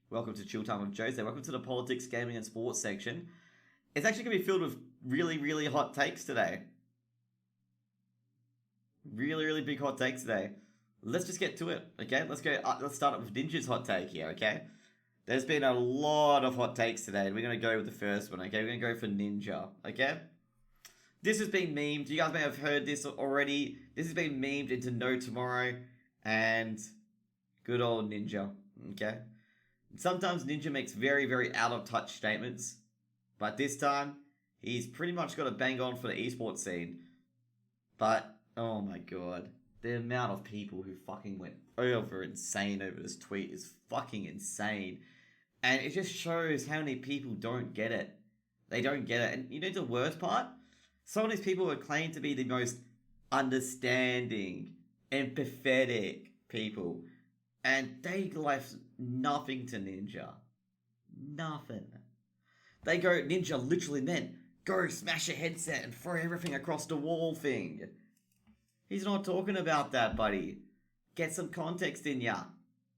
Welcome to Chilltime with Jose. Welcome to the politics, gaming, and sports section. It's actually going to be filled with really, really hot takes today. Really, really big hot takes today. Let's just get to it, okay? Let's go. Let's start up with Ninja's hot take here, okay? There's been a lot of hot takes today, and we're going to go with the first one, okay? We're going to go for Ninja, okay? This has been memed. You guys may have heard this already. This has been memed into No Tomorrow and good old Ninja, okay? Sometimes Ninja makes very, very out-of-touch statements, but this time, he's pretty much got a bang on for the esports scene. But, oh my god, the amount of people who fucking went over insane over this tweet is fucking insane. And it just shows how many people don't get it. They don't get it. And you know the worst part? Some of these people were claimed to be the most understanding, empathetic people. And they left nothing to Ninja. Nothing. They go, Ninja literally meant, go smash a headset and throw everything across the wall thing. He's not talking about that, buddy. Get some context in ya.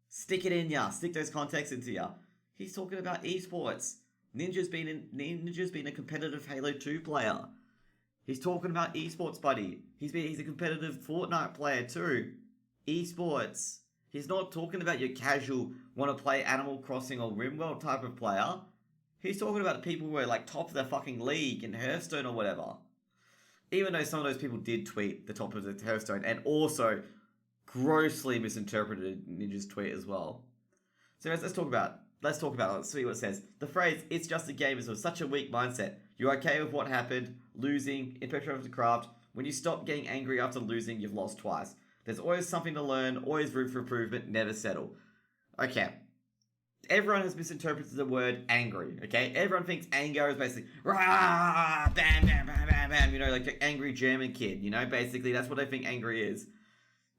Stick it in ya. Stick those contexts into ya. He's talking about esports. Ninja's been a competitive Halo 2 player. He's talking about esports, buddy. He's a competitive Fortnite player too. Esports. He's not talking about your casual, want to play Animal Crossing or RimWorld type of player. He's talking about the people who are like top of their fucking league in Hearthstone or whatever. Even though some of those people did tweet the top of the Hearthstone and also grossly misinterpreted Ninja's tweet as well. So let's talk about it. Let's see what it says. The phrase, it's just a game, is of such a weak mindset. You're okay with what happened, losing, in Petrol of the Craft. When you stop getting angry after losing, you've lost twice. There's always something to learn, always room for improvement, never settle. Okay. Everyone has misinterpreted the word angry, okay? Everyone thinks anger is basically, rah, bam, bam, bam, bam, bam, you know, like an angry German kid, you know? Basically, that's what they think angry is.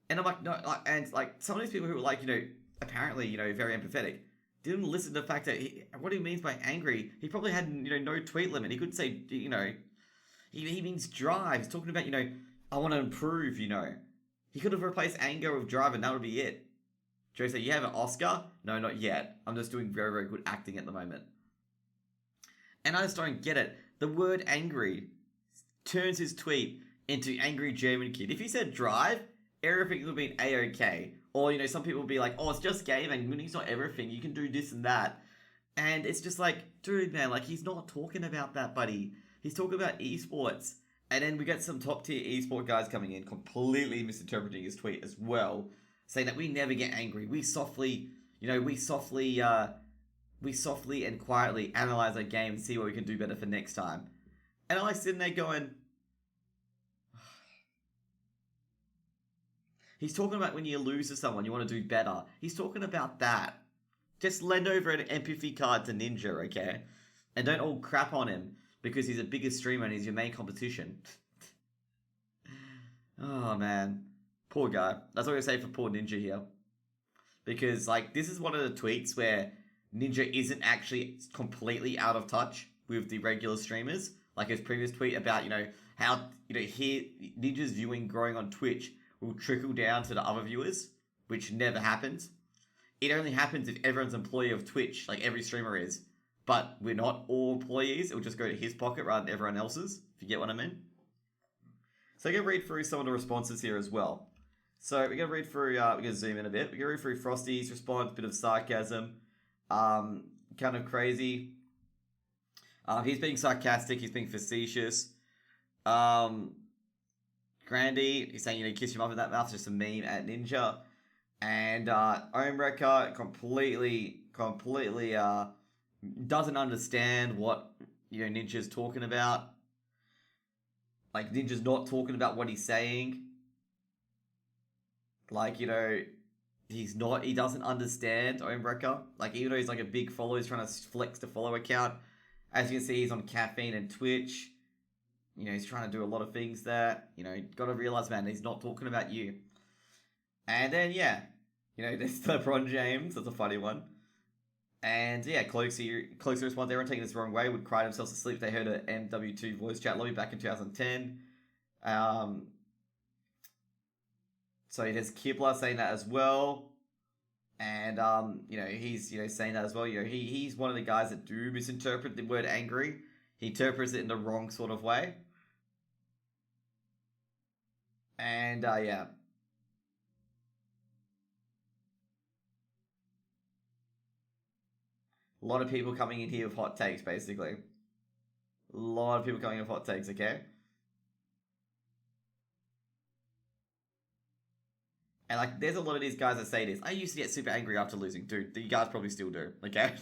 And I'm like, no, like, and like, some of these people who were like, you know, apparently, you know, very empathetic, didn't listen to the fact that what he means by angry, he probably had, you know, no tweet limit. He could say, you know, he means drive. He's talking about, you know, I want to improve, you know. He could have replaced anger with drive and that would be it. Joe said, you have an Oscar? No, not yet. I'm just doing very, very good acting at the moment. And I just don't get it. The word angry turns his tweet into angry German kid. If he said drive, everything would be A-okay. Or, you know, some people would be like, oh, it's just gaming. Winning's not everything. You can do this and that. And it's just like, dude, man, like, he's not talking about that, buddy. He's talking about esports. And then we get some top tier esport guys coming in, completely misinterpreting his tweet as well, saying that we never get angry. We softly and quietly analyze our game and see what we can do better for next time. And I'm like sitting there going, he's talking about when you lose to someone, you want to do better. He's talking about that. Just lend over an empathy card to Ninja, okay? And don't all crap on him because he's a bigger streamer and he's your main competition. Oh, man. Poor guy. That's what I say for poor Ninja here. Because, like, this is one of the tweets where Ninja isn't actually completely out of touch with the regular streamers. Like his previous tweet about, you know, how, you know, Ninja's viewing growing on Twitch will trickle down to the other viewers, which never happens. It only happens if everyone's employee of Twitch, like every streamer is. But we're not all employees. It will just go to his pocket rather than everyone else's, if you get what I mean. So I'm going to read through some of the responses here as well. So we're going to read through, we're going to zoom in a bit. We're going to read through Frosty's response, bit of sarcasm, kind of crazy. He's being sarcastic, he's being facetious. Grandy, he's saying, you know, kiss your mother in that mouth, it's just a meme at Ninja. And Omewrecker completely doesn't understand what, you know, Ninja's talking about. Like, Ninja's not talking about what he's saying. Like, you know, he doesn't understand Omewrecker. Like, even though he's like a big follower, he's trying to flex the follow account. As you can see, he's on caffeine and Twitch. You know, he's trying to do a lot of things there. You know, gotta realize, man, he's not talking about you. And then, yeah, you know, there's LeBron James. That's a funny one. And yeah, Cloaksy responds, everyone taking this the wrong way would cry themselves to sleep if they heard an MW2 voice chat lobby back in 2010. So there's Kibla saying that as well. And he's saying that as well. He's one of the guys that do misinterpret the word angry. He interprets it in the wrong sort of way. And yeah. A lot of people coming in here with hot takes, basically. A lot of people coming in with hot takes, okay? And like, there's a lot of these guys that say this. I used to get super angry after losing. Dude, you guys probably still do, okay?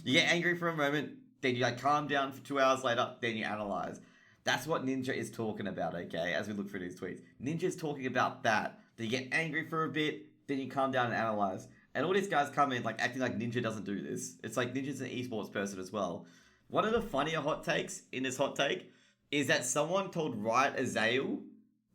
You get angry for a moment, then you like calm down for 2 hours later, then you analyze. That's what Ninja is talking about, okay? As we look through these tweets. Ninja's talking about that. Then you get angry for a bit, then you calm down and analyze. And all these guys come in like acting like Ninja doesn't do this. It's like Ninja's an esports person as well. One of the funnier hot takes in this hot take is that someone told Riot Azael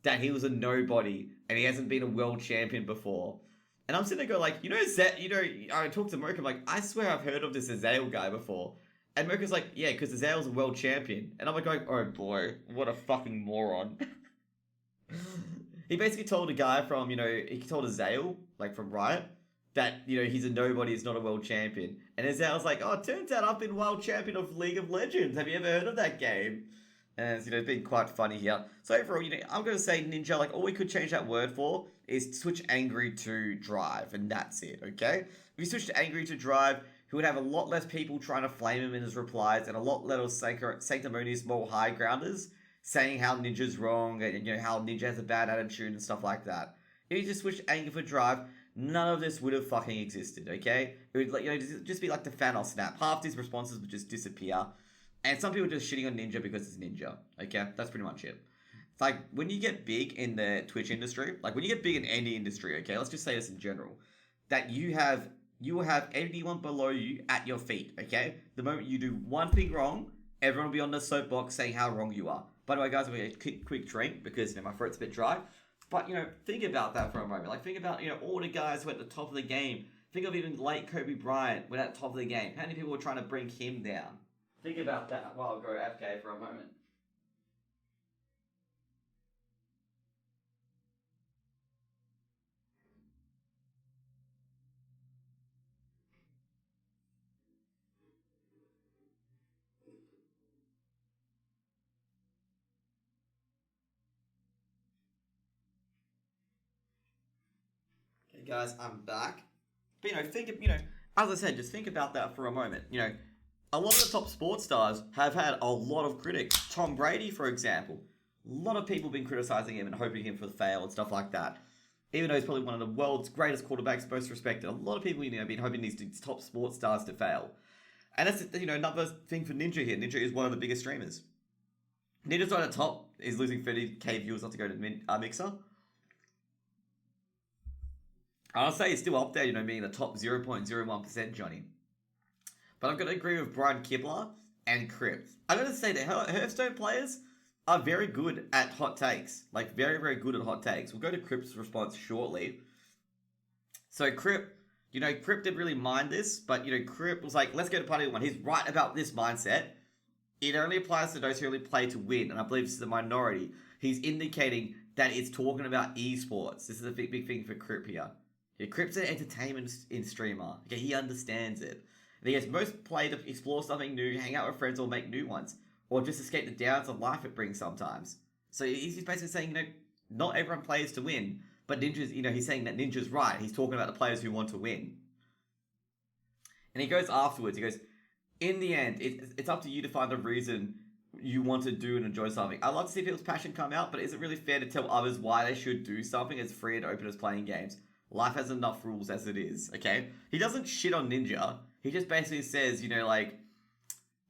that he was a nobody and he hasn't been a world champion before. And I'm sitting there going like, I talked to Mocha, I'm like, I swear I've heard of this Azael guy before. And Mocha's like, yeah, because Azael's a world champion. And I'm like going, oh boy, what a fucking moron. He basically told a guy from, he told Azael, like from Riot, that, he's a nobody, he's not a world champion. And Azael's like, oh, it turns out I've been world champion of League of Legends. Have you ever heard of that game? And it's, it's been quite funny here. So overall, I'm going to say Ninja, like, all we could change that word for is switch angry to drive. And that's it, okay? If you switch to angry to drive, he would have a lot less people trying to flame him in his replies and a lot less sanctimonious moral high grounders saying how Ninja's wrong and, how Ninja has a bad attitude and stuff like that. If you just switched anger for drive, none of this would have fucking existed, okay? It would, just be like the Thanos snap. Half these responses would just disappear. And some people are just shitting on Ninja because it's Ninja, okay? That's pretty much it. It's like, when you get big in the Twitch industry, like when you get big in any industry, okay? Let's just say this in general. That you will have anyone below you at your feet, okay? The moment you do one thing wrong, everyone will be on the soapbox saying how wrong you are. By the way, guys, I'm going to get a quick drink because, my throat's a bit dry. But, think about that for a moment. Like, think about, all the guys who are at the top of the game. Think of even late Kobe Bryant when at the top of the game. How many people were trying to bring him down? Think about that while I'll go AFK for a moment. Okay, guys, I'm back. But, as I said, just think about that for a moment. A lot of the top sports stars have had a lot of critics. Tom Brady, for example. A lot of people have been criticizing him and hoping him for the fail and stuff like that. Even though he's probably one of the world's greatest quarterbacks, most respected. A lot of people, have been hoping these top sports stars to fail. And that's, another thing for Ninja here. Ninja is one of the biggest streamers. Ninja's right at the top. He's losing 30k viewers not to go to Mixer. I'll say he's still up there, being the top 0.01%, Johnny. But I'm going to agree with Brian Kibler and Crypt. I'm going to say that Hearthstone players are very good at hot takes. Like, very, very good at hot takes. We'll go to Crypt's response shortly. So, Crypt didn't really mind this, but, Crypt was like, let's go to party one. He's right about this mindset. It only applies to those who only play to win, and I believe this is the minority. He's indicating that it's talking about esports. This is a big thing for Crypt here. Yeah, Crypt's an entertainment streamer. Okay, he understands it. And he goes, most play to explore something new, hang out with friends, or make new ones. Or just escape the downs of life it brings sometimes. So he's basically saying, not everyone plays to win. But Ninja's, he's saying that Ninja's right. He's talking about the players who want to win. And he goes afterwards, he goes, in the end, it's up to you to find the reason you want to do and enjoy something. I'd love to see people's passion come out, but is it really fair to tell others why they should do something as free and open as playing games? Life has enough rules as it is, okay? He doesn't shit on Ninja. He just basically says, what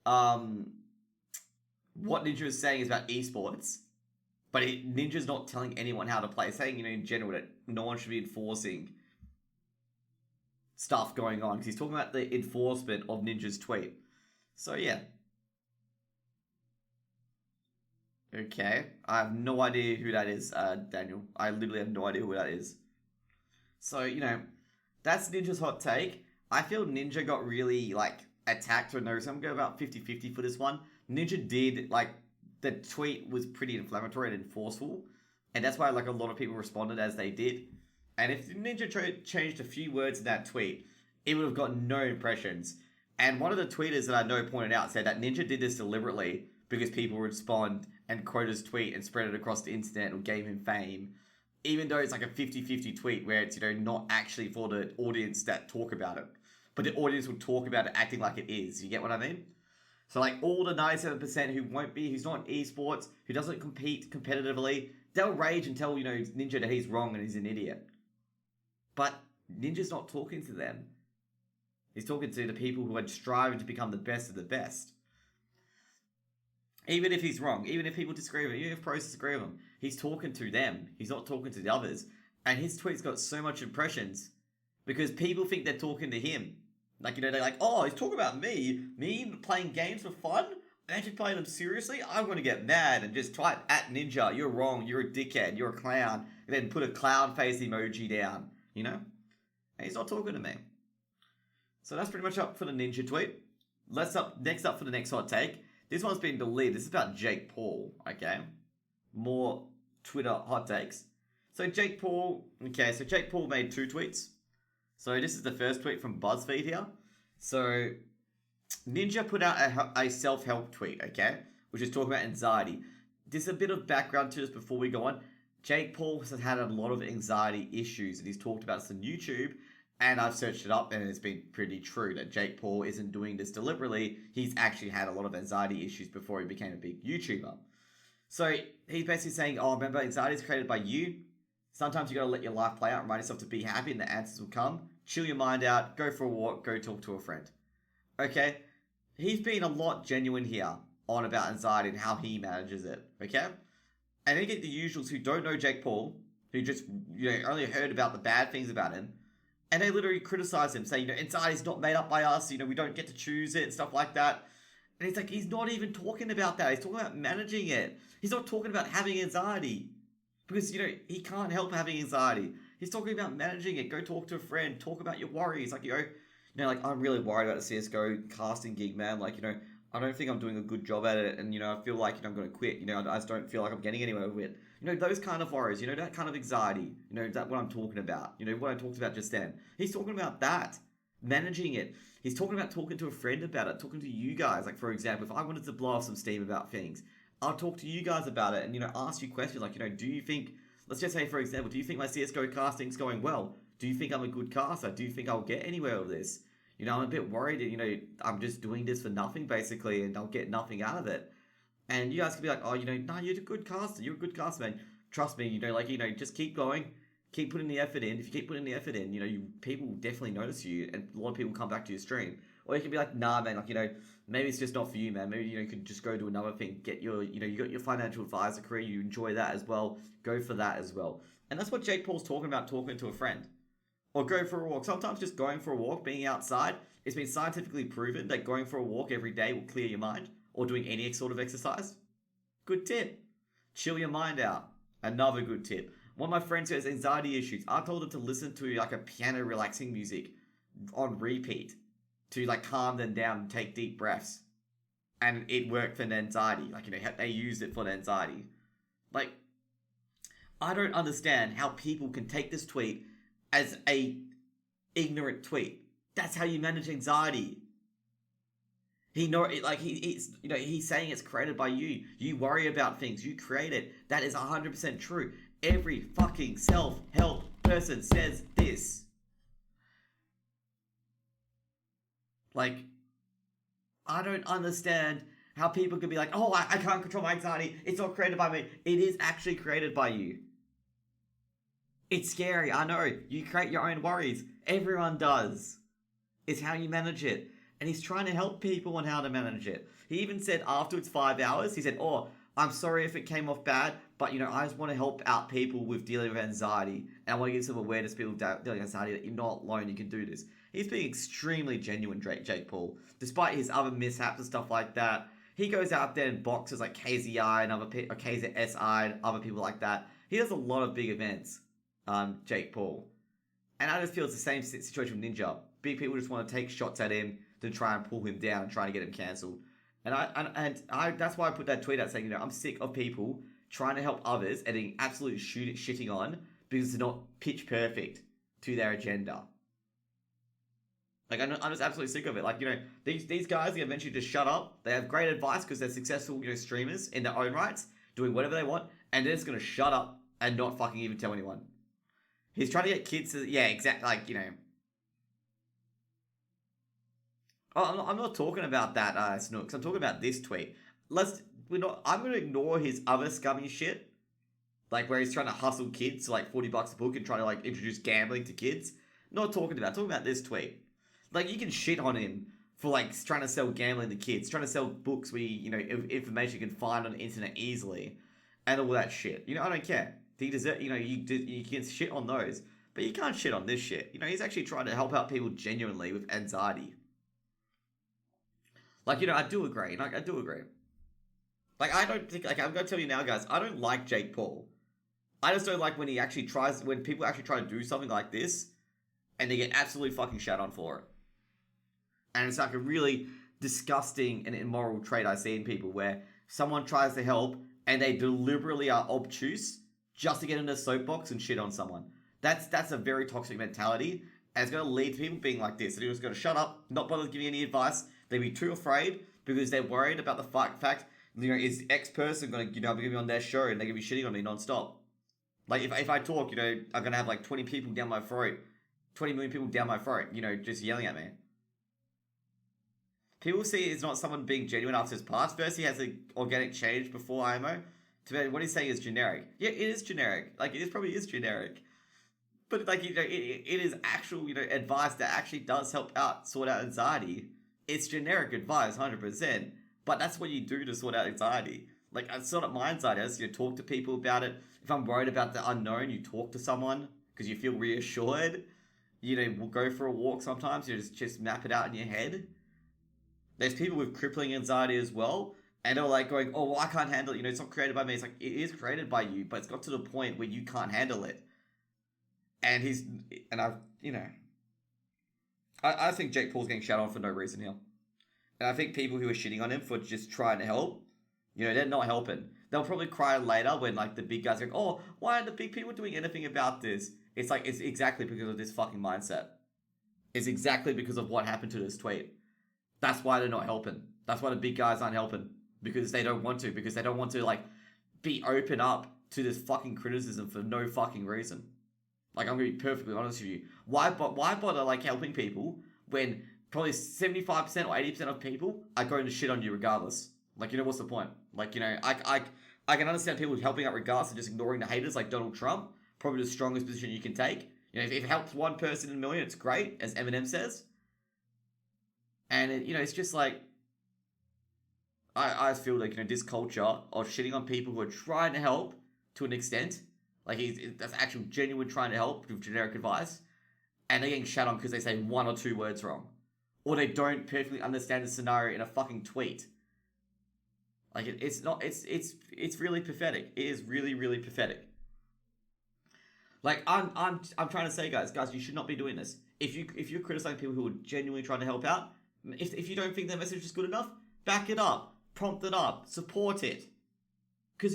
Ninja is saying is about esports, but Ninja's not telling anyone how to play. He's saying, in general, that no one should be enforcing stuff going on, because he's talking about the enforcement of Ninja's tweet. So, yeah. Okay. I have no idea who that is, Daniel. I literally have no idea who that is. So, that's Ninja's hot take. I feel Ninja got really, attacked for no reason. I'm going to go about 50-50 for this one. Ninja did, the tweet was pretty inflammatory and forceful. And that's why, a lot of people responded as they did. And if Ninja changed a few words in that tweet, it would have gotten no impressions. And one of the tweeters that I know pointed out said that Ninja did this deliberately because people would respond and quote his tweet and spread it across the internet or gave him fame. Even though it's like a 50-50 tweet where it's, not actually for the audience that talk about it. But the audience will talk about it acting like it is. You get what I mean? So like all the 97% who's not in esports, who doesn't compete competitively, they'll rage and tell, Ninja that he's wrong and he's an idiot. But Ninja's not talking to them. He's talking to the people who are striving to become the best of the best. Even if he's wrong, even if people disagree with him, even if pros disagree with him, he's talking to them. He's not talking to the others. And his tweets got so much impressions because people think they're talking to him. Like, they're like, oh, he's talking about me. Me playing games for fun? I'm actually playing them seriously? I'm going to get mad and just type at Ninja. You're wrong. You're a dickhead. You're a clown. And then put a clown face emoji down. And he's not talking to me. So that's pretty much up for the Ninja tweet. Next up for the next hot take. This one's been deleted. This is about Jake Paul, okay? More Twitter hot takes. So Jake Paul made 2 tweets. So this is the first tweet from BuzzFeed here. So Ninja put out a self-help tweet, okay? Which is talking about anxiety. There's a bit of background to this before we go on. Jake Paul has had a lot of anxiety issues and he's talked about this on YouTube. And I've searched it up and it's been pretty true that Jake Paul isn't doing this deliberately. He's actually had a lot of anxiety issues before he became a big YouTuber. So he's basically saying, remember, anxiety is created by you. Sometimes you got to let your life play out, remind yourself to be happy and the answers will come. Chill your mind out, go for a walk, go talk to a friend. Okay? He's been a lot genuine here on about anxiety and how he manages it. Okay? And then you get the usuals who don't know Jake Paul, who just only heard about the bad things about him. And they literally criticize him, saying, anxiety's not made up by us, we don't get to choose it, and stuff like that. And he's like, he's not even talking about that. He's talking about managing it. He's not talking about having anxiety. Because, he can't help having anxiety. He's talking about managing it. Go talk to a friend. Talk about your worries. Like, I'm really worried about the CSGO casting gig, man. Like, I don't think I'm doing a good job at it. And, I feel like, I'm going to quit. I just don't feel like I'm getting anywhere with it. Those kind of worries, that kind of anxiety, that's what I'm talking about, what I talked about just then. He's talking about that, managing it. He's talking about talking to a friend about it, talking to you guys. Like, for example, if I wanted to blow off some steam about things, I'll talk to you guys about it and, ask you questions like, do you think, let's just say, for example, do you think my CSGO casting's going well? Do you think I'm a good caster? Do you think I'll get anywhere with this? I'm a bit worried that, I'm just doing this for nothing, basically, and I'll get nothing out of it. And you guys can be like, no, you're a good caster. You're a good caster, man. Trust me, just keep going. Keep putting the effort in. If you keep putting the effort in, people will definitely notice you. And a lot of people come back to your stream. Or you can be like, nah, man, maybe it's just not for you, man. Maybe, you could just go do another thing. Get your, you got your financial advisor career. You enjoy that as well. Go for that as well. And that's what Jake Paul's talking about, talking to a friend. Or go for a walk. Sometimes just going for a walk, being outside, it's been scientifically proven that going for a walk every day will clear your mind. Or doing any sort of exercise. Good tip. Chill your mind out. Another good tip. One of my friends who has anxiety issues, I told him to listen to like a piano relaxing music on repeat to calm them down and take deep breaths. And it worked for the anxiety. They used it for the anxiety. I don't understand how people can take this tweet as a ignorant tweet. That's how you manage anxiety. He's saying it's created by you. You worry about things. You create it. That is 100% true. Every fucking self-help person says this. I don't understand how people can be like, I can't control my anxiety. It's not created by me. It is actually created by you. It's scary. I know. You create your own worries. Everyone does. It's how you manage it. And he's trying to help people on how to manage it. He even said after it's 5 hours, he said, I'm sorry if it came off bad, but, I just want to help out people with dealing with anxiety. And I want to give some awareness to people dealing with anxiety that you're not alone, you can do this. He's being extremely genuine, Jake Paul. Despite his other mishaps and stuff like that, he goes out there and boxes like KZI and KZSI and other people like that. He does a lot of big events, Jake Paul. And I just feel it's the same situation with Ninja. Big people just want to take shots at him to try and pull him down and try to get him cancelled. And I that's why I put that tweet out saying, I'm sick of people trying to help others and getting absolute shitting on because they're not pitch perfect to their agenda. Like, I'm just absolutely sick of it. Like, these guys eventually just shut up. They have great advice because they're successful, streamers in their own rights, doing whatever they want, and they're just going to shut up and not fucking even tell anyone. He's trying to get kids to, yeah, exactly, like, Oh, I'm not talking about that, Snooks. I'm talking about this tweet. I'm going to ignore his other scummy shit, like where he's trying to hustle kids to like $40 a book and trying to like introduce gambling to kids. Not talking about this tweet. Like, you can shit on him for like trying to sell gambling to kids, trying to sell books where information you can find on the internet easily, and all that shit. I don't care. He deserves. You can shit on those, but you can't shit on this shit. He's actually trying to help out people genuinely with anxiety. Like, I do agree. Like, I do agree. Like, I don't think, like, I'm going to tell you now, guys, I don't like Jake Paul. I just don't like when when people actually try to do something like this, and they get absolutely fucking shat on for it. And it's like a really disgusting and immoral trait I see in people, where someone tries to help, and they deliberately are obtuse just to get in a soapbox and shit on someone. That's a very toxic mentality, and it's going to lead to people being like this. They're just going to shut up, not bother giving any advice. They'd be too afraid because they're worried about the fact, is X person going to, be on their show and they're going to be shitting on me non-stop. Like, if I talk, I'm going to have like 20 people down my throat, 20 million people down my throat, just yelling at me. People see it's not someone being genuine after his past. First, he has an organic change before IMO. What he's saying is generic. Yeah, it is generic. Like, it probably is generic. But, like, it is actual, advice that actually does help sort out anxiety. It's generic advice, 100%. But that's what you do to sort out anxiety. Like, I sort out my anxiety. I just, talk to people about it. If I'm worried about the unknown, you talk to someone because you feel reassured. We'll go for a walk sometimes. Just map it out in your head. There's people with crippling anxiety as well. And they're like going, oh, well, I can't handle it. It's not created by me. It's like, it is created by you. But it's got to the point where you can't handle it. And I think Jake Paul's getting shut on for no reason here. And I think people who are shitting on him for just trying to help, they're not helping. They'll probably cry later when, like, the big guys go, oh, why aren't the big people doing anything about this? It's like, it's exactly because of this fucking mindset. It's exactly because of what happened to this tweet. That's why they're not helping. That's why the big guys aren't helping. Because they don't want to. Because they don't want to, like, be open up to this fucking criticism for no fucking reason. Like, I'm going to be perfectly honest with you. Why bother, like, helping people when probably 75% or 80% of people are going to shit on you regardless? Like, what's the point? Like, I can understand people helping out regardless and just ignoring the haters like Donald Trump. Probably the strongest position you can take. If it helps one person in a million, it's great, as Eminem says. And, it's just like, I feel like, this culture of shitting on people who are trying to help to an extent. Like, that's actual genuine trying to help with generic advice. And they're getting shat on because they say one or two words wrong. Or they don't perfectly understand the scenario in a fucking tweet. Like, it's really pathetic. It is really, really pathetic. Like, I'm trying to say, guys, you should not be doing this. If you're criticizing people who are genuinely trying to help out, if you don't think their message is good enough, back it up, prompt it up, support it. Because,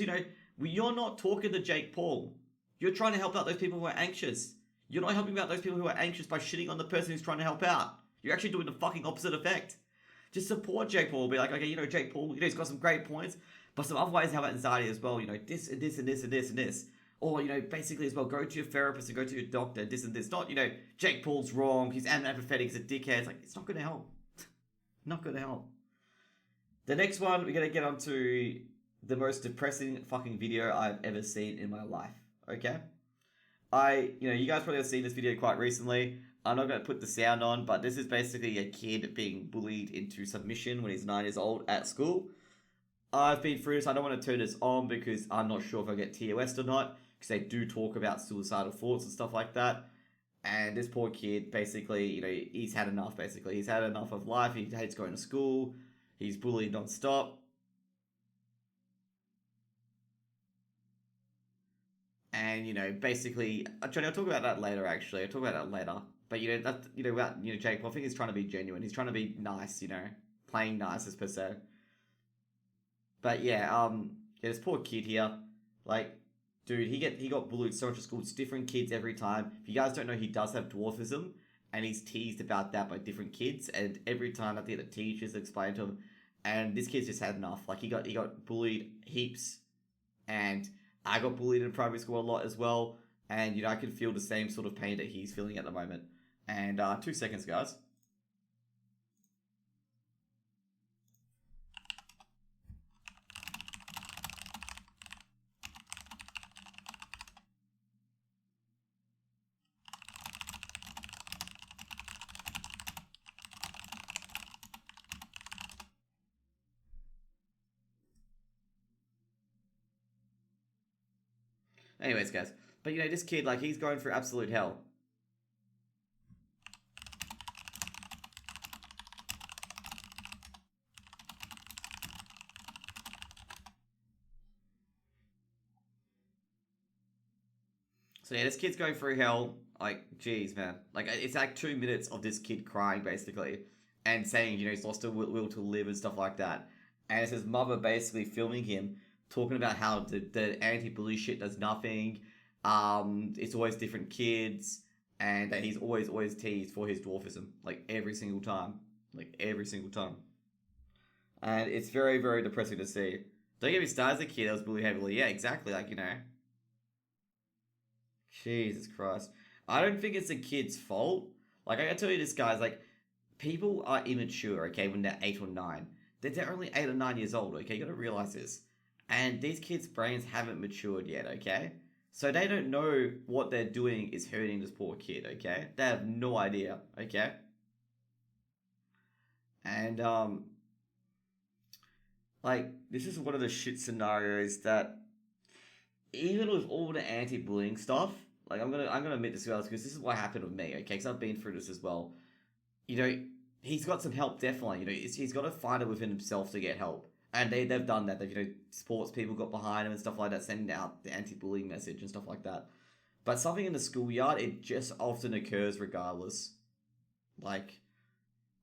you're not talking to Jake Paul. You're trying to help out those people who are anxious. You're not helping out those people who are anxious by shitting on the person who's trying to help out. You're actually doing the fucking opposite effect. Just support Jake Paul. Be like, okay, Jake Paul, he's got some great points, but some other ways to have anxiety as well. This and this and this and this and this. Or, basically as well, go to your therapist and go to your doctor, this and this. Not, Jake Paul's wrong, he's apathetic, he's a dickhead. It's like, it's not going to help. Not going to help. The next one, we're going to get onto the most depressing fucking video I've ever seen in my life. Okay? You guys probably have seen this video quite recently. I'm not going to put the sound on, but this is basically a kid being bullied into submission when he's 9 years old at school. I've been through this. I don't want to turn this on because I'm not sure if I'll get TOS'd or not, because they do talk about suicidal thoughts and stuff like that. And this poor kid, basically, he's had enough, basically. He's had enough of life. He hates going to school. He's bullied non-stop. And, basically, Johnny, I'll talk about that later, actually. I'll talk about that later. But, about Jake Paul, I think he's trying to be genuine. He's trying to be nice, playing nice as per se. But, yeah, this poor kid here, like, Dude, he got bullied so much at school. It's different kids every time. If you guys don't know, he does have dwarfism, and he's teased about that by different kids. And every time I think the teachers explain to him, and this kid's just had enough. Like he got bullied heaps, and I got bullied in primary school a lot as well. And I can feel the same sort of pain that he's feeling at the moment. And 2 seconds, guys. Anyways, guys. But this kid, like, he's going through absolute hell. So yeah, this kid's going through hell. Like, jeez, man. Like, it's like 2 minutes of this kid crying, basically, and saying, he's lost a will to live and stuff like that. And it's his mother basically filming him, talking about how the anti-bully shit does nothing. It's always different kids, and that he's always teased for his dwarfism, like every single time, and it's very very depressing to see. Don't get me started as a kid. I was bullied heavily. Yeah, exactly. Like Jesus Christ. I don't think it's a kid's fault. Like I tell you, this guy's like, people are immature. Okay, when they're 8 or 9, they're only 8 or 9 years old. Okay, you gotta realize this, and these kids' brains haven't matured yet. Okay. So they don't know what they're doing is hurting this poor kid, okay? They have no idea, okay? And like this is one of the shit scenarios that even with all the anti-bullying stuff, like I'm gonna admit this because this is what happened with me, okay? Because I've been through this as well. You know, he's got some help definitely. He's got to find it within himself to get help. And they've done that. They've, sports people got behind him and stuff like that, sending out the anti-bullying message and stuff like that. But something in the schoolyard, it just often occurs regardless. Like,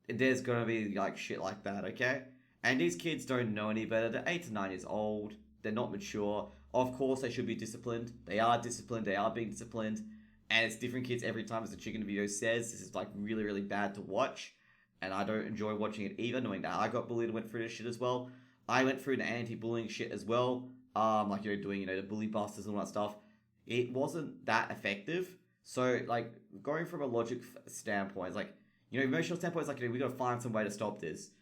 there's gonna be, like, shit like that, okay? And these kids don't know any better. They're 8 to 9 years old. They're not mature. Of course, they should be disciplined. They are disciplined. They are being disciplined. And it's different kids every time, as the chicken video says. This is, like, really, really bad to watch. And I don't enjoy watching it either, knowing that I got bullied and went through this shit as well. I went through the anti-bullying shit as well. Like, doing, the bully busters and all that stuff. It wasn't that effective. So, like, going from a logic standpoint, it's like, emotional standpoint, it's like, we gotta find some way to stop this.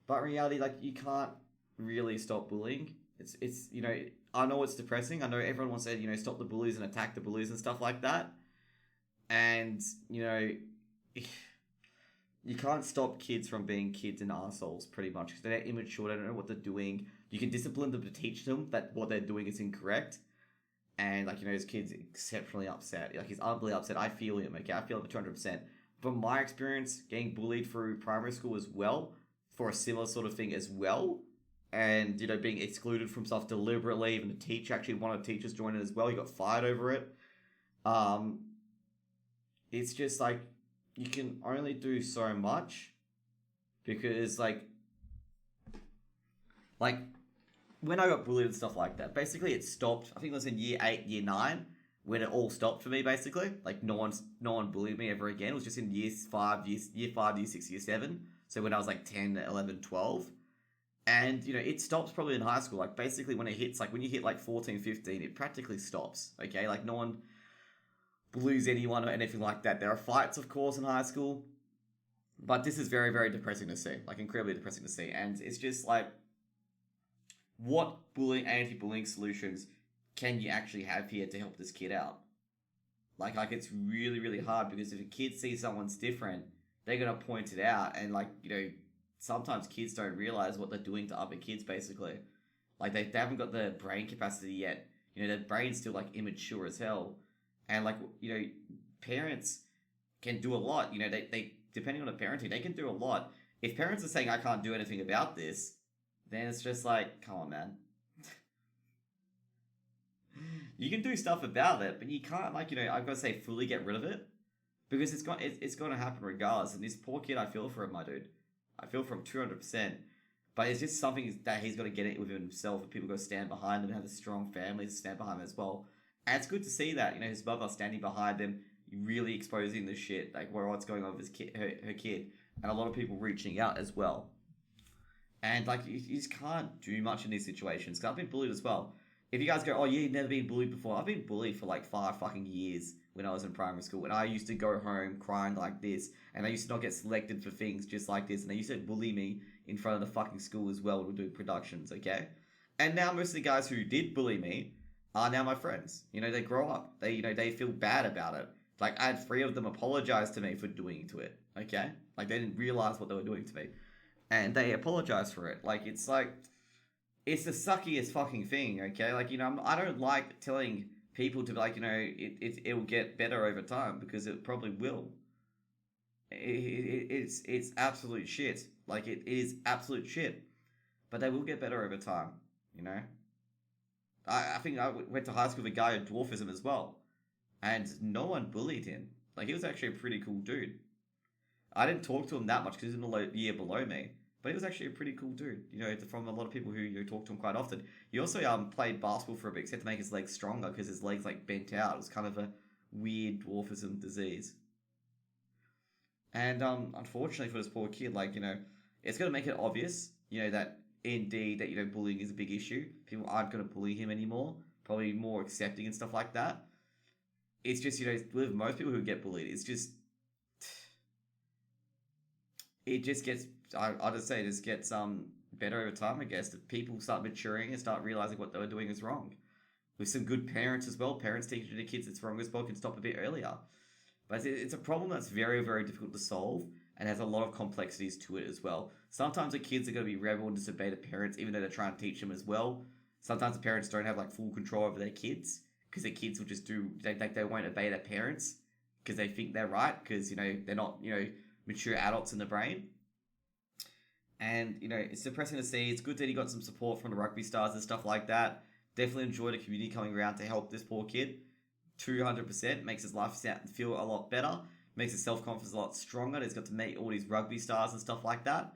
But in reality, like, you can't really stop bullying. It's I know it's depressing. I know everyone wants to, stop the bullies and attack the bullies and stuff like that. And, you can't stop kids from being kids and assholes, pretty much, because they're immature. They don't know what they're doing. You can discipline them to teach them that what they're doing is incorrect. And, like, this kid's exceptionally upset. Like, he's ugly upset. I feel him, okay? I feel him 200%. From my experience, getting bullied through primary school as well, for a similar sort of thing as well, and, being excluded from stuff deliberately, even the teacher, actually one of the teachers joined it as well. He got fired over it. It's just, like, you can only do so much, because, like, when I got bullied and stuff like that, basically it stopped. I think it was in year 8, year 9, when it all stopped for me, basically. Like, no one bullied me ever again. It was just in year 5, year 6, year 7. So when I was, like, 10, 11, 12. And, it stops probably in high school. Like, basically when it hits, like, when you hit, like, 14, 15, it practically stops, okay? Like, no one bullies anyone or anything like that. There are fights, of course, in high school. But this is very, very depressing to see. Like, incredibly depressing to see. And it's just, like, what anti-bullying solutions can you actually have here to help this kid out? Like it's really, really hard, because if a kid sees someone's different, they're going to point it out. And, like, sometimes kids don't realize what they're doing to other kids, basically. Like, they haven't got the brain capacity yet. Their brain's still, like, immature as hell. And, like, parents can do a lot. They depending on the parenting, they can do a lot. If parents are saying, I can't do anything about this, then it's just like, come on, man. You can do stuff about it, but you can't, like, I've got to say, fully get rid of it. Because it's going to happen regardless. And this poor kid, I feel for him, my dude. I feel for him 200%. But it's just something that he's got to get it within himself, and people got to stand behind him and have a strong family to stand behind him as well. And it's good to see that, his mother standing behind them, really exposing the shit, like what's going on with his kid, her kid, and a lot of people reaching out as well. And like you just can't do much in these situations. Cause I've been bullied as well. If you guys go, oh, you've never been bullied before, I've been bullied for like 5 fucking years when I was in primary school. And I used to go home crying like this, and I used to not get selected for things just like this. And they used to bully me in front of the fucking school as well when we were doing productions, okay? And now most of the guys who did bully me are now my friends. They grow up. They feel bad about it. Like I had 3 of them apologize to me for doing to it, okay? Like they didn't realize what they were doing to me, and they apologize for it. It's the suckiest fucking thing, okay? I don't like telling people to be like, it will get better over time, because it probably will. It's absolute shit. Like it is absolute shit, but they will get better over time. You know. I think I went to high school with a guy with dwarfism as well, and no one bullied him. Like he was actually a pretty cool dude. I didn't talk to him that much because he was in the year below me, but he was actually a pretty cool dude. From a lot of people who talk to him quite often. He also played basketball for a bit, except to make his legs stronger because his legs like bent out. It was kind of a weird dwarfism disease. And unfortunately for this poor kid, it's gonna make it obvious, that indeed that bullying is a big issue. People aren't gonna bully him anymore. Probably more accepting and stuff like that. It's just with most people who get bullied, it just gets. I just say it just gets better over time. I guess that people start maturing and start realizing what they were doing is wrong. With some good parents as well, parents teaching their kids it's wrong as well can stop a bit earlier. But it's a problem that's very, very difficult to solve and has a lot of complexities to it as well. Sometimes the kids are going to be rebel and disobey the parents, even though they're trying to teach them as well. Sometimes the parents don't have full control over their kids because their kids will just they won't obey their parents because they think they're right because they're not mature adults in the brain. And it's depressing to see. It's good that he got some support from the rugby stars and stuff like that. Definitely enjoy the community coming around to help this poor kid. 200% makes his life feel a lot better, makes his self-confidence a lot stronger. He's got to meet all these rugby stars and stuff like that,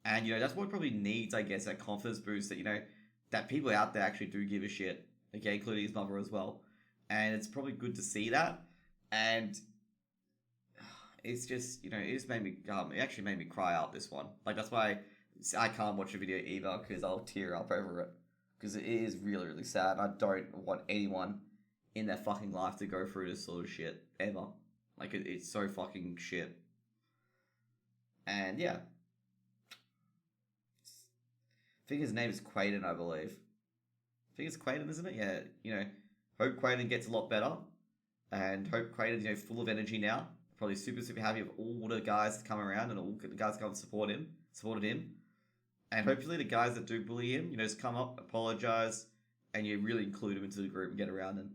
and that's what he probably needs, I guess, that confidence boost that that people out there actually do give a shit, okay, including his mother as well. And it's probably good to see that. And it's just it just made me it actually made me cry out, this one. That's why I can't watch a video either, because I'll tear up over it, because it is really, really sad. I don't want anyone in their fucking life to go through this sort of shit ever. It's so fucking shit. And yeah, I think his name is Quaide, I believe. I think it's Quaide, isn't it? Yeah, hope Quaide gets a lot better, and hope Quaide is full of energy now. Probably super, super happy with all the guys that come around and all the guys come and supported him. And hopefully the guys that do bully him, just come up, apologize, and you really include him into the group and get around him.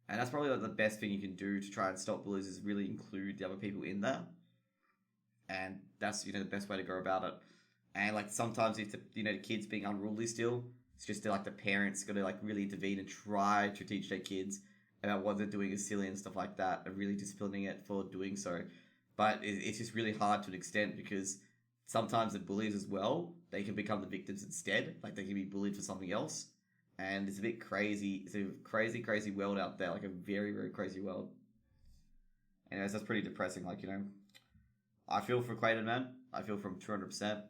And that's probably the best thing you can do to try and stop bullies, is really include the other people in there. And that's, the best way to go about it. And sometimes if the kids being unruly still, it's just the parents got to really intervene and try to teach their kids about what they're doing is silly and stuff like that, and really disciplining it for doing so. But it's just really hard to an extent, because sometimes the bullies as well, they can become the victims instead. They can be bullied for something else. And it's a bit crazy. It's a crazy, crazy world out there. A very, very crazy world. Anyways, that's pretty depressing. I feel for Quaiden, man. I feel for him 200%.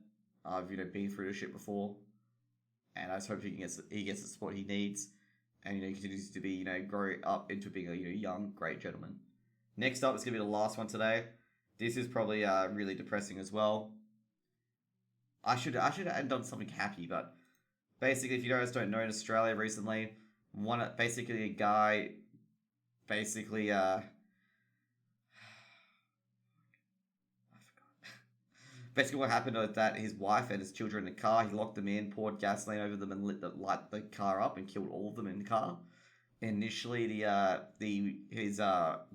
I've, been through this shit before. And I just hope he gets the support he needs. And, he continues to be, grow up into being a, young, great gentleman. Next up, it's going to be the last one today. This is probably really depressing as well. I should end on something happy, but basically, if you guys don't know, in Australia recently, a guy, basically, I forgot. Basically, what happened was that his wife and his children in the car, he locked them in, poured gasoline over them, and light the car up, and killed all of them in the car. Initially, his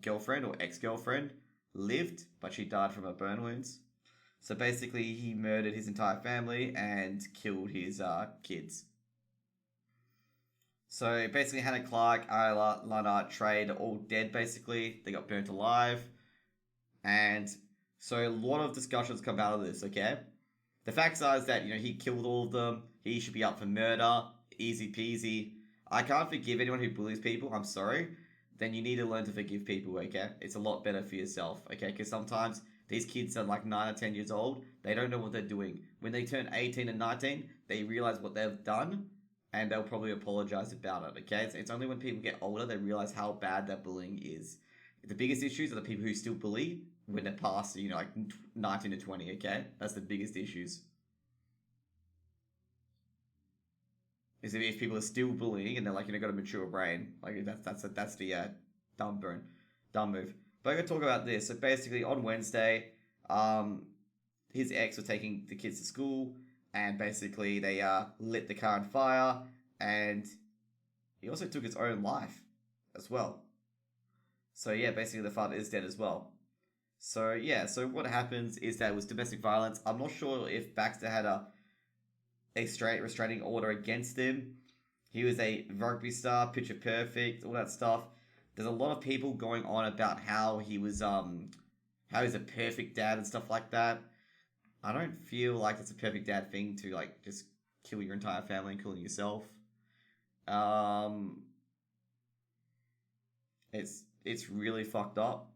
girlfriend or ex-girlfriend lived, but she died from her burn wounds. So basically, he murdered his entire family and killed his kids. So basically, Hannah Clark, Isla, Lana, Trade are all dead, basically. They got burnt alive. And so a lot of discussions come out of this, okay? The facts are is that, he killed all of them. He should be up for murder. Easy peasy. I can't forgive anyone who bullies people. I'm sorry. Then you need to learn to forgive people, okay? It's a lot better for yourself, okay? Because sometimes these kids are like 9 or 10 years old. They don't know what they're doing. When they turn 18 and 19, they realize what they've done and they'll probably apologize about it, okay? It's only when people get older they realize how bad that bullying is. The biggest issues are the people who still bully when they're past, like 19 to 20, okay? That's the biggest issues. Is if people are still bullying and they're like, got a mature brain. Like, that's the dumb move. But I'm going to talk about this. So basically, on Wednesday, his ex was taking the kids to school, and basically they lit the car on fire, and he also took his own life as well. So yeah, basically the father is dead as well. So yeah, so what happens is that it was domestic violence. I'm not sure if Baxter had a restraining order against him. He was a rugby star, picture perfect, all that stuff. There's a lot of people going on about how he's a perfect dad and stuff like that. I don't feel like it's a perfect dad thing to like just kill your entire family, including yourself. It's really fucked up.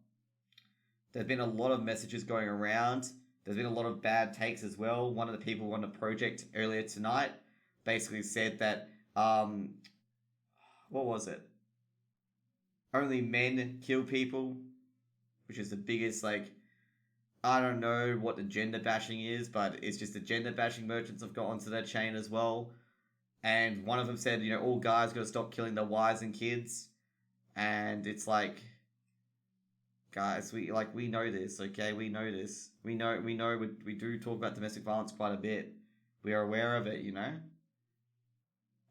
There's been a lot of messages going around. There's been a lot of bad takes as well. One of the people on the project earlier tonight basically said that what was it? Only men kill people, which is the biggest, like, I don't know what the gender bashing is, but it's just the gender bashing merchants have got onto that chain as well. And one of them said, all guys got to stop killing their wives and kids. And it's like, guys, we know this, okay? We know this. We do talk about domestic violence quite a bit. We are aware of it,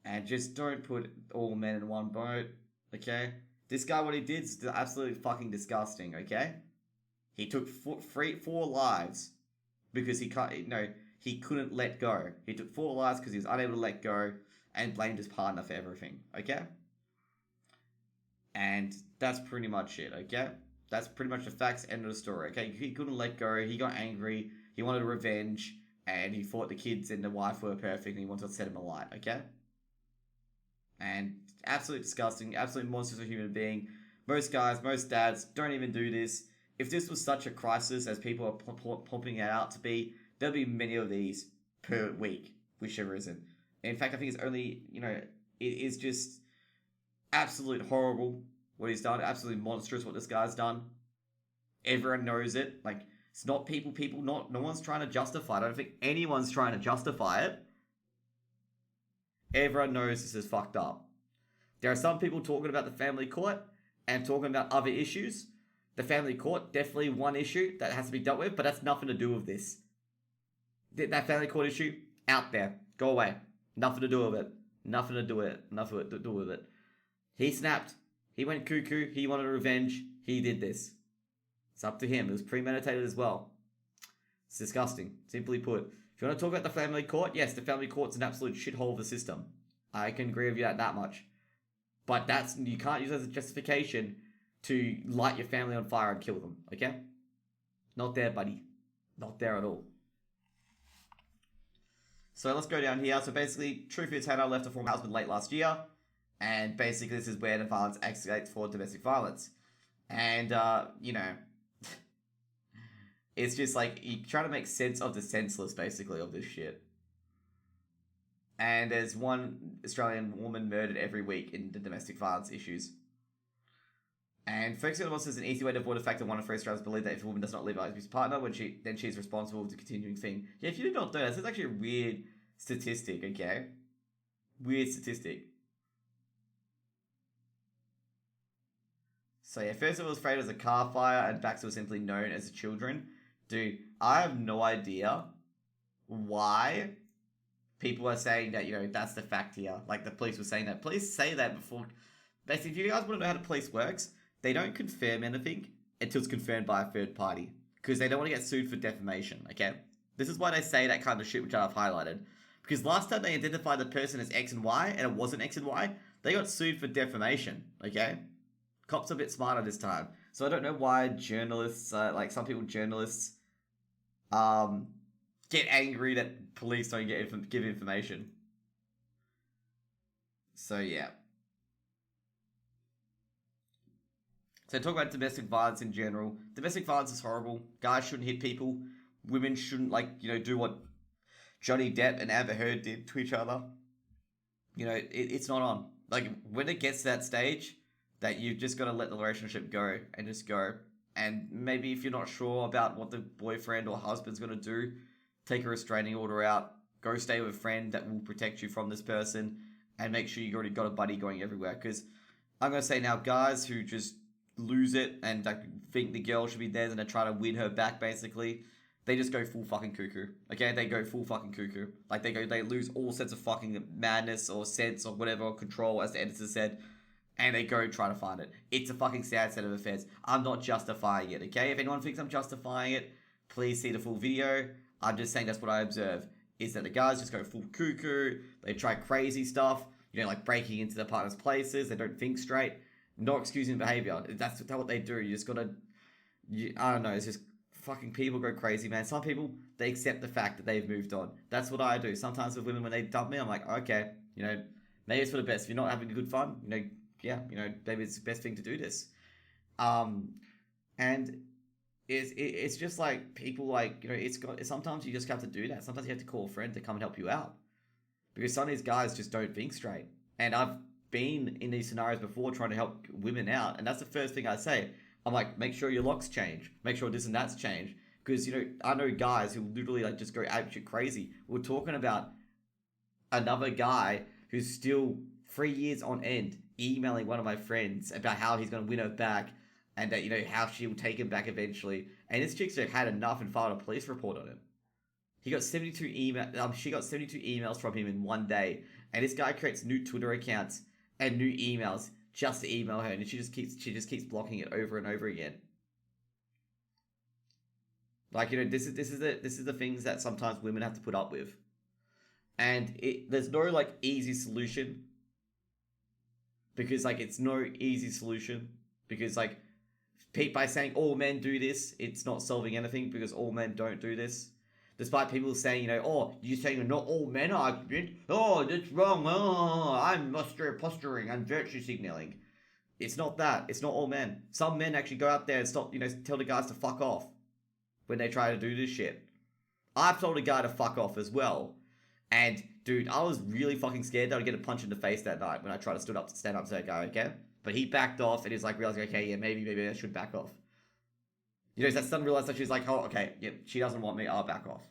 And just don't put all men in one boat, okay? This guy, what he did is absolutely fucking disgusting, okay? He took 4 lives because he couldn't let go. He took 4 lives because he was unable to let go and blamed his partner for everything, okay? And that's pretty much it, okay? That's pretty much the facts, end of the story, okay? He couldn't let go, he got angry, he wanted revenge, and he thought the kids and the wife were perfect and he wanted to set him alight, okay? And absolutely disgusting, absolute monsters of a human being. Most guys, most dads don't even do this. If this was such a crisis as people are pumping it out to be, there'll be many of these per week, whichever isn't. In fact, I think it's only, it is just absolute horrible what he's done. Absolutely monstrous what this guy's done. Everyone knows it. Like, it's not no one's trying to justify it. I don't think anyone's trying to justify it. Everyone knows this is fucked up. There are some people talking about the family court and talking about other issues. The family court, definitely one issue that has to be dealt with, but that's nothing to do with this. That family court issue, out there. Go away. Nothing to do with it. Nothing to do with it. Nothing to do with it. He snapped. He went cuckoo. He wanted revenge. He did this. It's up to him. It was premeditated as well. It's disgusting. Simply put. If you want to talk about the family court, yes, the family court's an absolute shithole of a system. I can agree with you that much. But you can't use it as a justification to light your family on fire and kill them, okay? Not there, buddy. Not there at all. So let's go down here. So basically, Truthful Tanner left her former husband late last year. And basically, this is where the violence escalates for domestic violence. And, it's just like, you try to make sense of the senseless, basically, of this shit. And there's one Australian woman murdered every week in the domestic violence issues. And focusing on this is an easy way to avoid the fact that 1 in 3 Australians believe that if a woman does not live with his partner, then she's responsible for the continuing thing. Yeah, if you did not know this is actually a weird statistic, okay? Weird statistic. So yeah, first of all, it was framed as a car fire, and Baxter was simply known as the children. Dude, I have no idea why people are saying that, that's the fact here. Like, the police were saying that. Police say that before. Basically, if you guys want to know how the police works, they don't confirm anything until it's confirmed by a third party. Because they don't want to get sued for defamation, okay? This is why they say that kind of shit, which I've highlighted. Because last time they identified the person as X and Y, and it wasn't X and Y, they got sued for defamation, okay? Cops are a bit smarter this time. So I don't know why journalists, journalists, get angry that police don't give information. So yeah. So talk about domestic violence in general. Domestic violence is horrible. Guys shouldn't hit people. Women shouldn't, like, do what Johnny Depp and Amber Heard did to each other. It's not on. Like, when it gets to that stage, that you've just got to let the relationship go and just go. And maybe if you're not sure about what the boyfriend or husband's going to do, take a restraining order out. Go stay with a friend that will protect you from this person. And make sure you already got a buddy going everywhere. Because I'm going to say now, guys who just lose it and like, think the girl should be there and they're trying to win her back, basically, they just go full fucking cuckoo. Okay, they go full fucking cuckoo. Like, they lose all sense of fucking madness or sense or whatever, or control, as the editor said, and they go try to find it. It's a fucking sad set of affairs. I'm not justifying it, okay? If anyone thinks I'm justifying it, please see the full video. I'm just saying that's what I observe, is that the guys just go full cuckoo, they try crazy stuff, like breaking into their partner's places, they don't think straight. Not excusing behavior. That's what they do. You just gotta, I don't know, it's just fucking people go crazy, man. Some people, they accept the fact that they've moved on. That's what I do. Sometimes with women, when they dump me, I'm like, okay, maybe it's for the best. If you're not having a good fun, maybe it's the best thing to do this. And it's just like people like, sometimes you just have to do that. Sometimes you have to call a friend to come and help you out. Because some of these guys just don't think straight. And I've been in these scenarios before trying to help women out. And that's the first thing I say. I'm like, make sure your locks change. Make sure this and that's changed. Because, I know guys who literally like just go absolutely crazy. We're talking about another guy who's still 3 years on end emailing one of my friends about how he's going to win her back and that, how she will take him back eventually. And this chick's had enough and filed a police report on him. She got 72 emails from him in one day. And this guy creates new Twitter accounts and new emails just to email her, and she just keeps blocking it over and over again. Like, this is the things that sometimes women have to put up with. And there's no like easy solution. Because like it's no easy solution. Because like by saying all men do this, it's not solving anything because all men don't do this. Despite people saying, you're saying not all men are good. Oh, that's wrong. Oh, I'm posturing. I'm virtue signaling. It's not that. It's not all men. Some men actually go out there and stop, tell the guys to fuck off when they try to do this shit. I've told a guy to fuck off as well. And, dude, I was really fucking scared that I'd get a punch in the face that night when I tried to stand up to that guy, okay? But he backed off and he's like realizing, okay, yeah, maybe I should back off. That son realized that she's like, oh, okay, yeah, she doesn't want me, I'll back off.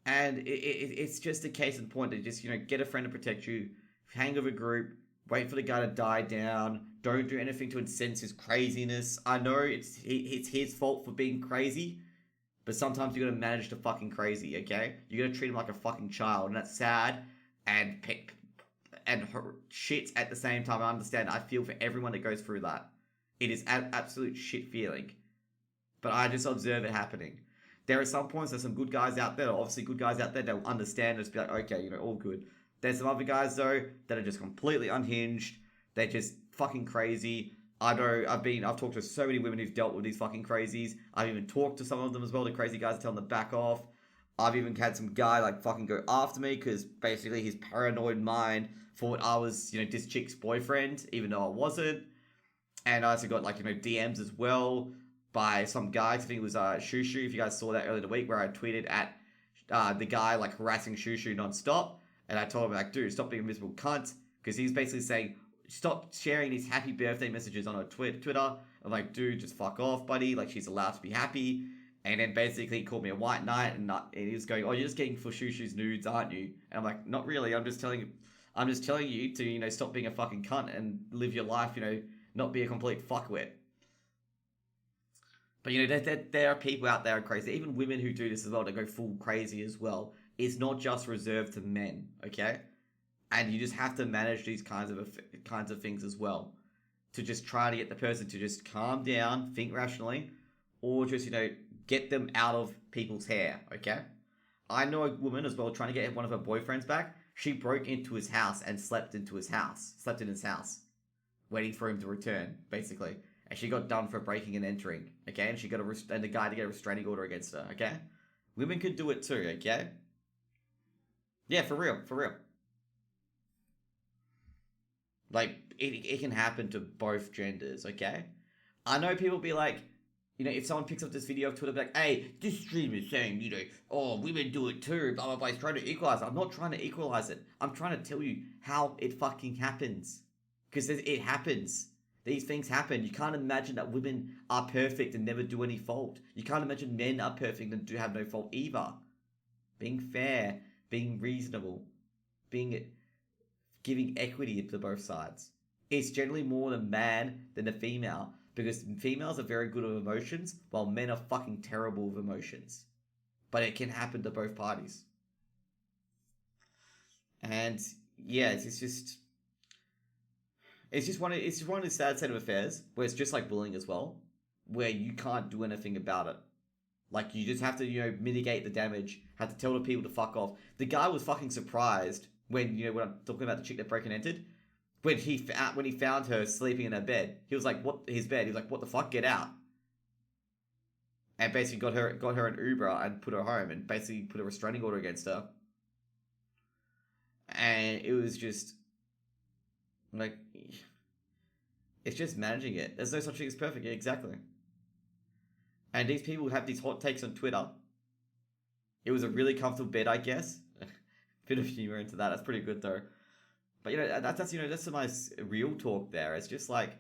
And it's just a case in point to just, get a friend to protect you, hang with a group, wait for the guy to die down, don't do anything to incense his craziness. I know it's his fault for being crazy, but sometimes you gotta manage the fucking crazy, okay? You gotta treat him like a fucking child, and that's sad and shit at the same time. I understand. I feel for everyone that goes through that. It is an absolute shit feeling. But I just observe it happening. There are some points, there's some good guys out there, obviously good guys out there that will understand and just be like, okay, all good. There's some other guys, though, that are just completely unhinged. They're just fucking crazy. I know, I've talked to so many women who've dealt with these fucking crazies. I've even talked to some of them as well, the crazy guys, telling them to back off. I've even had some guy, like, fucking go after me, because basically his paranoid mind thought I was, this chick's boyfriend, even though I wasn't. And I also got, like, DMs as well by some guy, I think it was Shushu, if you guys saw that earlier in the week, where I tweeted at the guy, like, harassing Shushu nonstop. And I told him, like, dude, stop being a miserable cunt. Because he's basically saying, stop sharing these happy birthday messages on her Twitter. I'm like, dude, just fuck off, buddy. Like, she's allowed to be happy. And then basically he called me a white knight. And he was going, oh, you're just getting for Shushu's nudes, aren't you? And I'm like, not really. I'm just telling you to, stop being a fucking cunt and live your life, not be a complete fuckwit. But, there are people out there who are crazy. Even women who do this as well, they go full crazy as well. It's not just reserved to men, okay? And you just have to manage these kinds of things as well. To just try to get the person to just calm down, think rationally, or just, get them out of people's hair, okay? I know a woman as well trying to get one of her boyfriends back. She broke into his house and slept in his house, waiting for him to return, basically. And she got done for breaking and entering, okay? And she got and the guy to get a restraining order against her, okay? Women could do it too, okay? Yeah, for real. Like, it can happen to both genders, okay? I know people be like, if someone picks up this video of Twitter, be like, hey, this stream is saying, oh, women do it too, blah, blah, blah, he's trying to equalize it. I'm not trying to equalize it. I'm trying to tell you how it fucking happens. Because it happens. These things happen. You can't imagine that women are perfect and never do any fault. You can't imagine men are perfect and do have no fault either. Being fair, being reasonable, giving equity to both sides. It's generally more the man than the female, because females are very good with emotions, while men are fucking terrible with emotions. But it can happen to both parties. And yeah, it's just one of the sad set of affairs where it's just like bullying as well, where you can't do anything about it. Like, you just have to, mitigate the damage, have to tell the people to fuck off. The guy was fucking surprised when I'm talking about the chick that broke and entered, when he found her sleeping in her bed. He was like, what, his bed? He was like, what the fuck, get out. And basically got her an Uber and put her home and basically put a restraining order against her. And it was just, like, it's just managing it. There's no such thing as perfect. Yeah, exactly. And these people have these hot takes on Twitter. It was a really comfortable bed, I guess. Bit of humor into that. That's pretty good though. But that's some nice real talk there. It's just like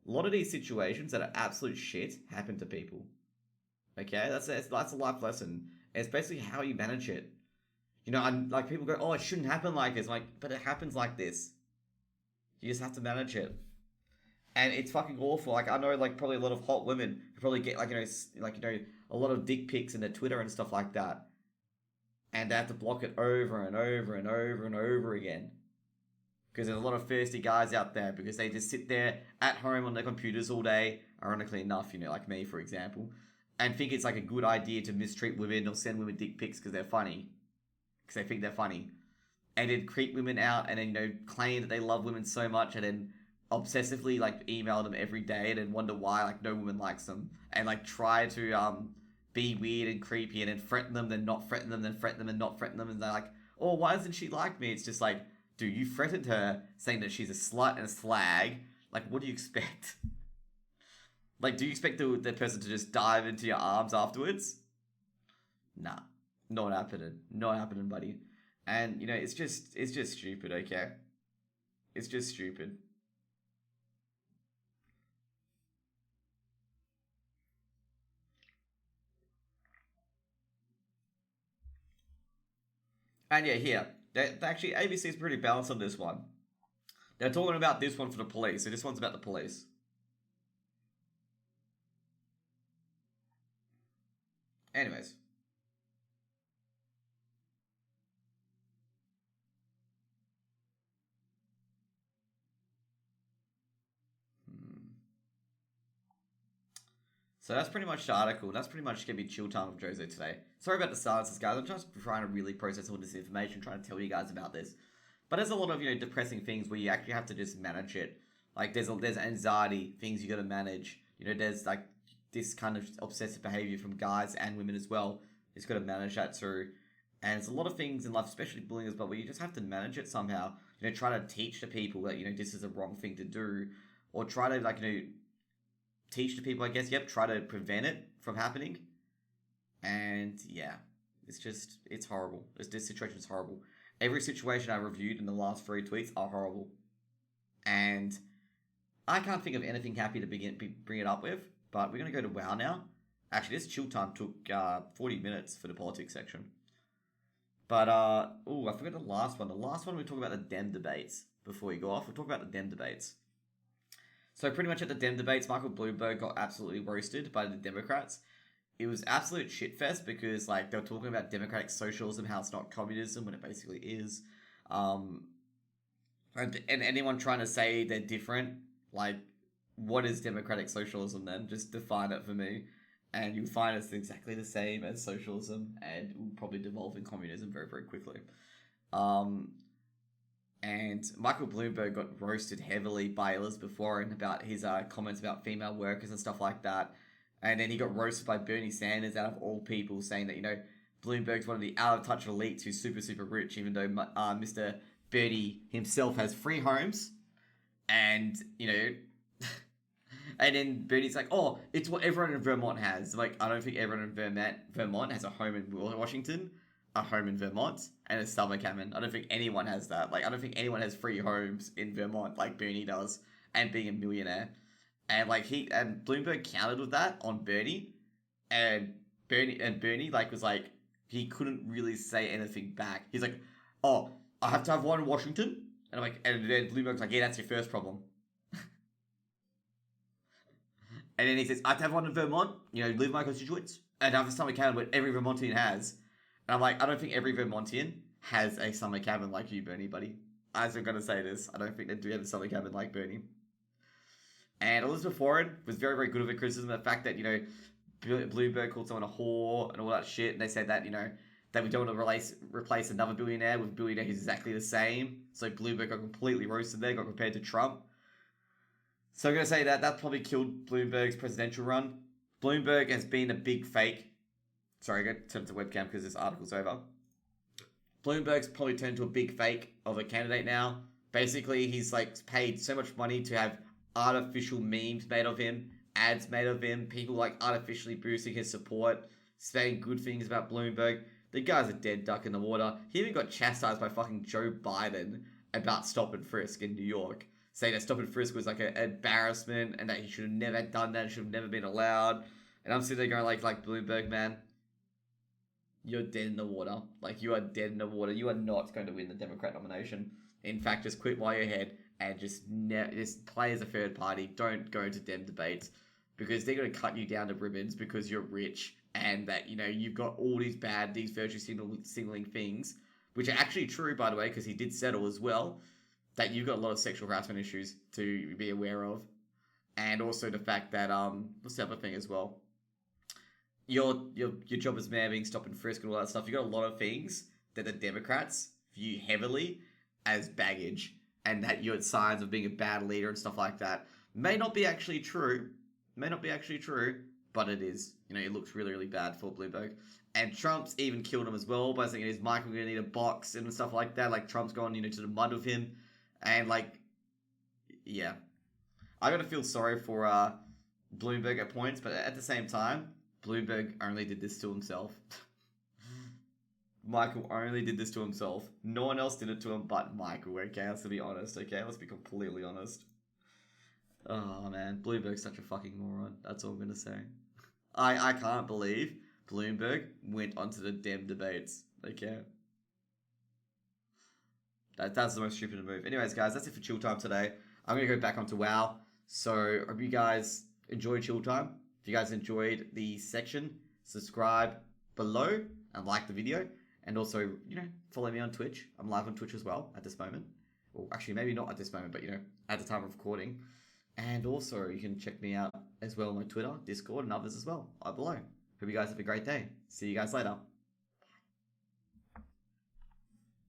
a lot of these situations that are absolute shit happen to people. Okay, that's a life lesson. It's basically how you manage it. I'm like, people go, oh, it shouldn't happen like this. I'm like, but it happens like this. You just have to manage it. And it's fucking awful. Like, I know, like, probably a lot of hot women who probably get, a lot of dick pics in their Twitter and stuff like that. And they have to block it over and over and over and over again. Because there's a lot of thirsty guys out there, because they just sit there at home on their computers all day, ironically enough, like me, for example, and think it's like a good idea to mistreat women or send women dick pics because they're funny. Because they think they're funny. And then creep women out and then, claim that they love women so much and then obsessively, like, email them every day and then wonder why, like, no woman likes them. And, like, try to, be weird and creepy and then threaten them, then not threaten them, then threaten them and not threaten them. And they're like, oh, why doesn't she like me? It's just like, dude, you threatened her saying that she's a slut and a slag. Like, what do you expect? Like, do you expect the person to just dive into your arms afterwards? Nah, not happening. Not happening, buddy. And, it's just stupid, okay? It's just stupid. And yeah, here, actually, ABC is pretty balanced on this one. They're talking about this one for the police, so this one's about the police. Anyways. So that's pretty much the article. That's pretty much going to be chill time with Jose today. Sorry about the silences, guys. I'm just trying to really process all this information, trying to tell you guys about this. But there's a lot of, depressing things where you actually have to just manage it. Like, there's anxiety, things you got to manage. There's, like, this kind of obsessive behavior from guys and women as well. You just got to manage that too. And there's a lot of things in life, especially bullying as well, where you just have to manage it somehow. Try to teach the people that, this is the wrong thing to do. Or try to, like, teach the people, I guess, try to prevent it from happening. And yeah, it's horrible. This situation is horrible. Every situation I reviewed in the last 3 tweets are horrible. And I can't think of anything happy to bring it up with, but we're going to go to WoW now. Actually, this chill time took 40 minutes for the politics section. But, I forgot the last one. The last one we talk about the Dem debates. Before we go off, we'll talk about the Dem debates. So pretty much at the Dem debates, Michael Bloomberg got absolutely roasted by the Democrats. It was absolute shitfest because, like, they were talking about democratic socialism, how it's not communism when it basically is. And anyone trying to say they're different, like, what is democratic socialism then? Just define it for me. And you'll find it's exactly the same as socialism and will probably devolve in communism very, very quickly. And Michael Bloomberg got roasted heavily by Elizabeth Warren about his comments about female workers and stuff like that. And then he got roasted by Bernie Sanders, out of all people, saying that, Bloomberg's one of the out-of-touch elites who's super, super rich, even though Mr. Bernie himself has 3 homes, And, you know, and then Bernie's like, oh, it's what everyone in Vermont has. Like, I don't think everyone in Vermont has a home in Washington, a home in Vermont, and a summer cabin. I don't think anyone has that. Like, I don't think anyone has free homes in Vermont like Bernie does, and being a millionaire. And like Bloomberg countered with that on Bernie, and Bernie like was like he couldn't really say anything back. He's like, oh, I have to have one in Washington, and I'm like, and then Bloomberg's like, yeah, that's your first problem. And then he says, I have to have one in Vermont, you know, live in my constituents, and have a summer cabin what every Vermontian has. And I'm like, I don't think every Vermontian has a summer cabin like you, Bernie, buddy. As I'm going to say this, I don't think they do have a summer cabin like Bernie. And Elizabeth Warren was very, very good with the criticism of the fact that, you know, Bloomberg called someone a whore and all that shit. And they said that, you know, that we don't want to replace another billionaire with a billionaire who's exactly the same. So Bloomberg got completely roasted there, got compared to Trump. So I'm going to say that that probably killed Bloomberg's presidential run. Bloomberg has been a big fake. Sorry, I got to turn to webcam because this article's over. Bloomberg's probably turned to a big fake of a candidate now. Basically, he's like paid so much money to have artificial memes made of him, ads made of him, people like artificially boosting his support, saying good things about Bloomberg. The guy's a dead duck in the water. He even got chastised by fucking Joe Biden about stop and frisk in New York, saying that stop and frisk was like an embarrassment and that he should have never done that, should have never been allowed. And I'm sitting there going like Bloomberg, man, you're dead in the water. Like, you are dead in the water. You are not going to win the Democrat nomination. In fact, just quit while you're ahead and just play as a third party. Don't go to Dem debates because they're going to cut you down to ribbons because you're rich and that, you know, you've got all these virtue signaling things, which are actually true, by the way, because he did settle as well, that you've got a lot of sexual harassment issues to be aware of. And also the fact that, what's the other thing as well? Your job as mayor being stop and frisk and all that stuff, you got a lot of things that the Democrats view heavily as baggage and that you're at signs of being a bad leader and stuff like that. May not be actually true, but it is. You know, it looks really, really bad for Bloomberg. And Trump's even killed him as well by saying, is Michael going to need a box and stuff like that? Like, Trump's gone, you know, to the mud with him. And, like, yeah. I got to feel sorry for Bloomberg at points, but at the same time, Bloomberg only did this to himself. Michael only did this to himself. No one else did it to him but Michael, okay? Let's be honest, okay? Let's be completely honest. Oh, man. Bloomberg's such a fucking moron. That's all I'm going to say. I can't believe Bloomberg went onto the Dem debates, okay? That's the most stupid move. Anyways, guys, that's it for Chill Time today. I'm going to go back onto WoW. So, hope you guys enjoyed Chill Time. If you guys enjoyed the section, subscribe below and like the video. And also, you know, follow me on Twitch. I'm live on Twitch as well at this moment. Well, actually, maybe not at this moment, but, you know, at the time of recording. And also, you can check me out as well on my Twitter, Discord, and others as well, below. Hope you guys have a great day. See you guys later.